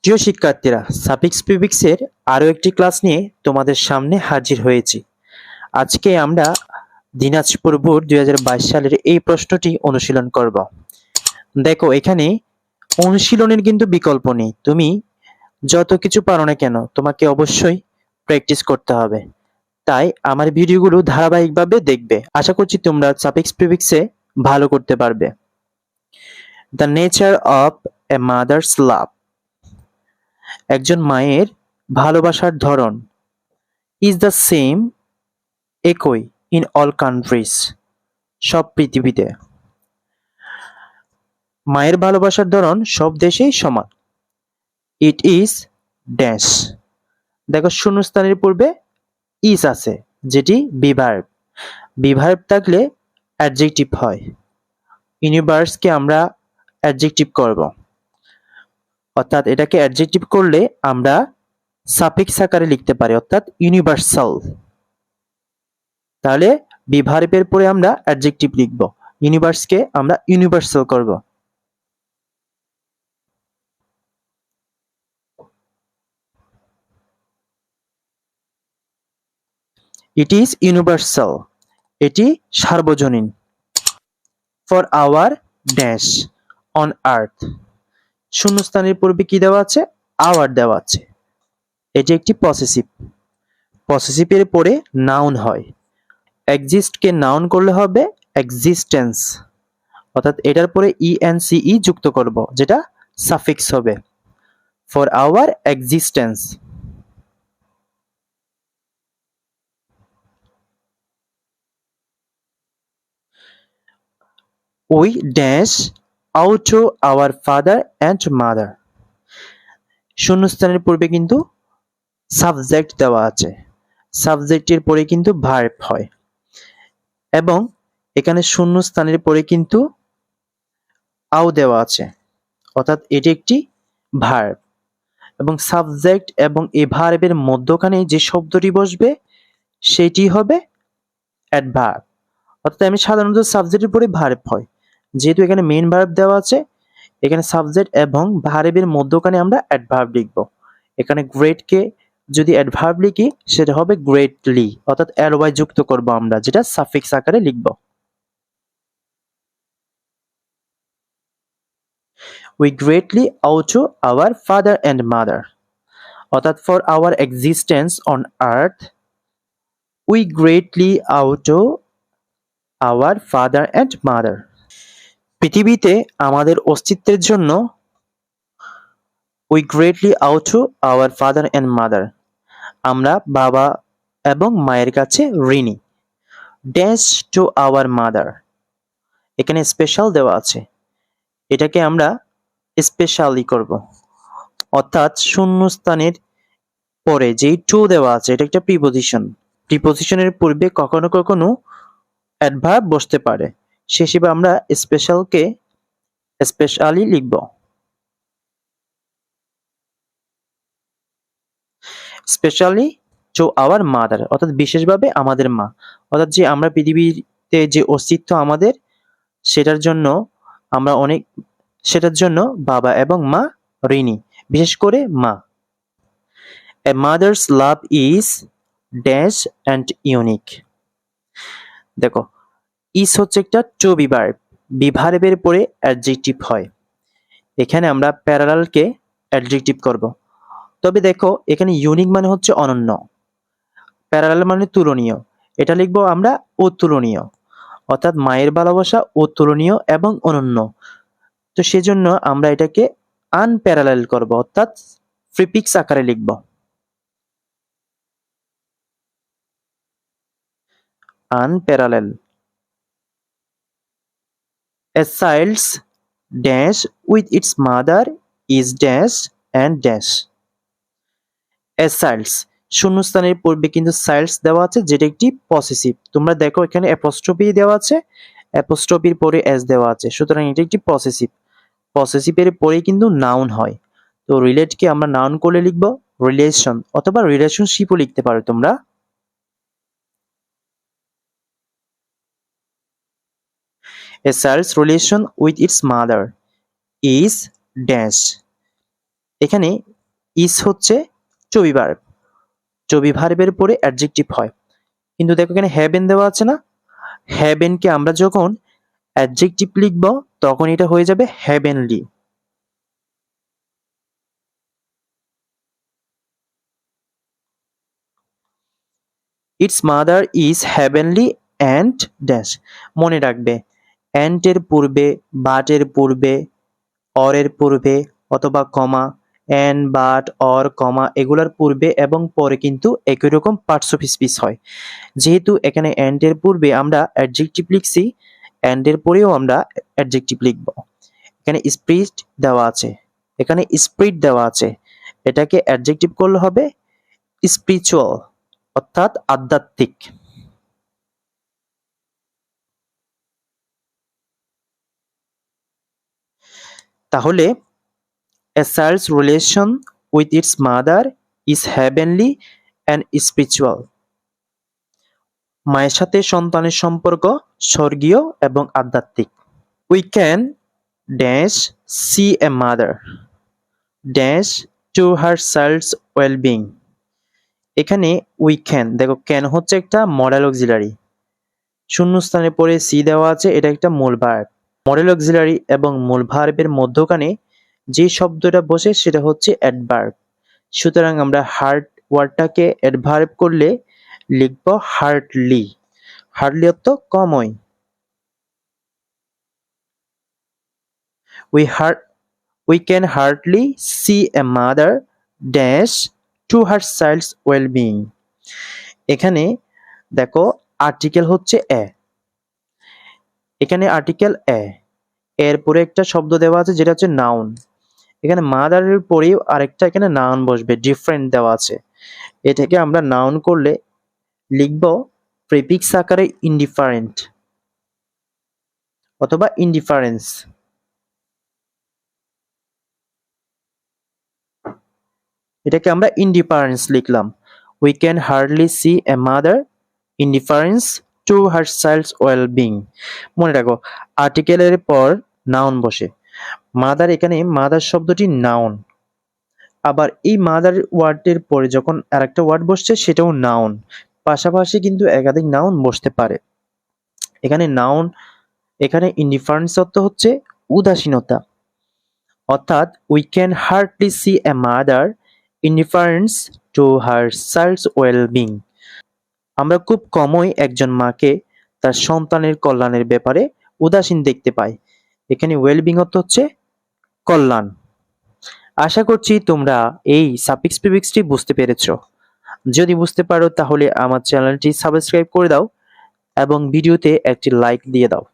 প্রিয় শিক্ষার্থীরা, সাফিক্স প্রিফিক্সের আরও একটি ক্লাস নিয়ে তোমাদের সামনে হাজির হয়েছি। আজকে আমরা দিনাজপুর বোর্ড 2022 সালের এই প্রশ্নটি অনুশীলন করব। দেখো, এখানে অনুশীলনের কিন্তু বিকল্প নেই। তুমি যত কিছু পারো না কেন, তোমাকে অবশ্যই প্র্যাকটিস করতে হবে। তাই আমার ভিডিওগুলো ধারাবাহিকভাবে দেখবে। আশা করছি তোমরা সাফিক্স প্রিফিক্সে ভালো করতে পারবে। The nature of a mother's love, একজন মায়ের ভালোবাসার ধরন, ইজ দ্য সেম, একই, ইন অল কান্ট্রিজ, সব পৃথিবীতে। মায়ের ভালোবাসার ধরন সব দেশেই সমান। It is dash. দেখো, শূন্যস্থানের পূর্বে ইজ আছে, যেটি বিভার্ব। বিভার্ব থাকলে অ্যাডজেক্টিভ হয়। ইউনিভার্সকে আমরা অ্যাডজেক্টিভ করব, অর্থাৎ এটাকে অ্যাডজেক্টিভ করলে আমরা সাফিক্স আকারে লিখতে পারি, অর্থাৎ ইউনিভার্সাল। তাহলে বিভার্বের পরে আমরা অ্যাডজেক্টিভ লিখব, ইউনিভার্সকে আমরা ইউনিভার্সাল করব। ইট ইজ ইউনিভার্সাল, এটি সার্বজনীন। For our dash on earth, শূন্যস্থানের পূর্বে কি দেওয়া আছে? আওয়ার দেওয়া আছে। এটি একটি পসেসিভ। পসেসিভের পরে নাউন হয়। এক্সিস্টকে নাউন করলে হবে এক্সিস্টেন্স, অর্থাৎ এটার পরে ইএনসিই যুক্ত করব, যেটা সাফিক্স হবে। For our existence. We dash owe to our father and mother, শূন্যস্থানের পূর্বে কিন্তু সাবজেক্ট দেওয়া আছে। সাবজেক্টের পরে কিন্তু ভার্ব হয়, এবং এখানে শূন্যস্থানের পরে কিন্তু আও দেওয়া আছে, অর্থাৎ এটি একটি ভার্ব। এবং সাবজেক্ট এবং এই ভার্বের মধ্যখানে যে শব্দটি বসবে সেটি হবে অ্যাডভার্ব। অর্থাৎ আমি সাধারণত সাবজেক্টের পরে ভার্ব হয়, যেহেতু এখানে মেইন ভার্ব দেওয়া আছে, এখানে সাবজেক্ট এবং ভার্বের মধ্যখানে আমরা অ্যাডভার্ব লিখব। এখানে গ্রেটকে যদি অ্যাডভার্ব লিখি সেটা হবে গ্রেটলি, অর্থাৎ এলওয়াই যুক্ত করব আমরা, যেটা সাফিক্স আকারে লিখব। We greatly owe to our father and mother, অর্থাৎ for our existence on earth we greatly owe to our father and mother. পৃথিবীতে আমাদের অস্তিত্বের জন্য we greatly owe to our father and mother, আমরা বাবা এবং মায়ের কাছে ঋণী। ড্যাশ টু আওয়ার মাদার, এখানে স্পেশাল দেওয়া আছে, এটাকে আমরা স্পেশালি করব, অর্থাৎ শূন্যস্থানের পরে যেই টু দেওয়া আছে এটা একটা প্রিপোজিশন। প্রিপোজিশনের পূর্বে কখনো কখনো অ্যাডভার্ব বসতে পারে, সে হিসেবে আমরা স্পেশালকে স্পেশালি লিখব। স্পেশালি টু আওয়ার মাদার, অর্থাৎ বিশেষভাবে আমাদের মা, অর্থাৎ যে আমরা পৃথিবীতে যে অস্তিত্ব আমাদের, সেটার জন্য বাবা এবং মা ঋণী, বিশেষ করে মা। A mother's love is dash and unique. দেখো, ইজ হচ্ছে একটা টু বিভার্ব, বিভার্বের পরে অ্যাডজেক্টিভ হয়। এখানে আমরা প্যারালালকে অ্যাডজেক্টিভ করব। তবে দেখো, এখানে ইউনিক মানে হচ্ছে অনন্য, প্যারালাল মানে তুলনীয়, এটা লিখবো আমরা অতুলনীয়, অর্থাৎ মায়ের ভালোবাসা অতুলনীয় এবং অনন্য। তো সেজন্য আমরা এটাকে আনপ্যারালাল করব, অর্থাৎ প্রিফিক্স আকারে লিখব। Unparalleled. A child's dash with its mother is dash and dash. A child's, শূন্যস্থানের পূর্বে কিন্তু চাইল্ডস দেওয়া আছে, যেটা একটি পসেসিভ। তোমরা দেখো এখানে অ্যাপোস্ট্রফি দেওয়া আছে, অ্যাপোস্ট্রফির পরে এস দেওয়া আছে, সুতরাং এটা একটি পসেসিভ। পসেসিভের পরে কিন্তু নাউন হয়। তো রিলেটকে আমরা নাউন করলে লিখব রিলেশন, অথবা রিলেশনশিপও লিখতে পারো তোমরা। A child's relation with its mother is dash, এখানে ইজ হচ্ছে to be verb, to be ভার্বের পরে অ্যাডজেক্টিভ হয়। কিন্তু দেখো এখানে হ্যাভেন দেওয়া আছে না, হ্যাভেনকে আমরা যখন অ্যাডজেক্টিভ লিখব তখন এটা হয়ে যাবে heavenly. It's mother is heavenly and dash. মনে রাখবে অ্যান্ড এর পূর্বে, বাট এর পূর্বে, অর এর পূর্বে অথবা কমা, অ্যান্ড, বাট, অর, কমা এগুলোর পূর্বে এবং পরে কিন্তু একই রকম পার্টস অফ স্পিচ হয়। যেহেতু এখানে অ্যান্ড এর পূর্বে আমরা অ্যাডজেক্টিভ লিখছি, অ্যান্ড এর পরেও আমরা অ্যাডজেক্টিভ লিখব। এখানে স্পিরিট দেওয়া আছে, এখানে স্পিরিট দেওয়া আছে, এটাকে অ্যাডজেক্টিভ করলে হবে স্পিরিচুয়াল, অর্থাৎ আধ্যাত্মিক। তাহলে a child's relation with its mother is heavenly and spiritual. মায়ের সাথে সন্তানের সম্পর্ক স্বর্গীয় এবং আধ্যাত্মিক। We can dash see a mother dash to her child's well-being. এখানে we can, দেখো can হচ্ছে একটা মডেল অক্সিলারি, শূন্যস্থানে পরে সি দেওয়া আছে, এটা একটা মূল ভার্ব। মডেল অক্সিলারি এবং মূল ভার্বের মধ্যখানে যে শব্দটা বসে সেটা হচ্ছে অ্যাডভার্ব। সুতরাং আমরা হার্ট ওয়ার্ডটাকে অ্যাডভার্ব করলে লিখব হার্টলি। হার্টলি অর্থ কমই। We can hardly see a mother dash to her child's well-being. এখানে দেখো আর্টিকেল হচ্ছে এ, এখানে আর্টিকেল এ, এরপরে একটা শব্দ দেওয়া আছে যেটা হচ্ছে নাউন। এখানে মাদারের পরেও আরেকটা এখানে নাউন বসবে, ডিফারেন্ট দেওয়া আছে। এটাকে আমরা নাউন করলে লিখব প্রিফিক্স আকারে ইনডিফারেন্ট অথবা ইনডিফারেন্স। এটাকে আমরা ইনডিফারেন্স লিখলাম। We can hardly see a mother indifference to her child's well-being. মনে রাখো আর্টিকেলের পর নাউন বসে। মাদার, এখানে মাদার শব্দটি নাউন, আবার এই মাদার ওয়ার্ডের পরে যখন আরেকটা ওয়ার্ড বসছে সেটাও নাউন, পাশাপাশি কিন্তু একাধিক নাউন বসতে পারে। এখানে নাউন, এখানে ইনডিফারেন্স অর্থ হচ্ছে উদাসীনতা, অর্থাৎ we can hardly see a mother indifference to her child's well-being. আমরা খুব কমই একজন মাকে তার সন্তানের কল্যাণের ব্যাপারে উদাসীন দেখতে পাই। এখানে ওয়েলবিং অর্থ হচ্ছে কল্যাণ। আশা করছি তোমরা এই সাফিক্স প্রিফিক্সটি বুঝতে পেরেছো। যদি বুঝতে পারো তাহলে আমার চ্যানেলটি সাবস্ক্রাইব করে দাও এবং ভিডিওতে একটি লাইক দিয়ে দাও।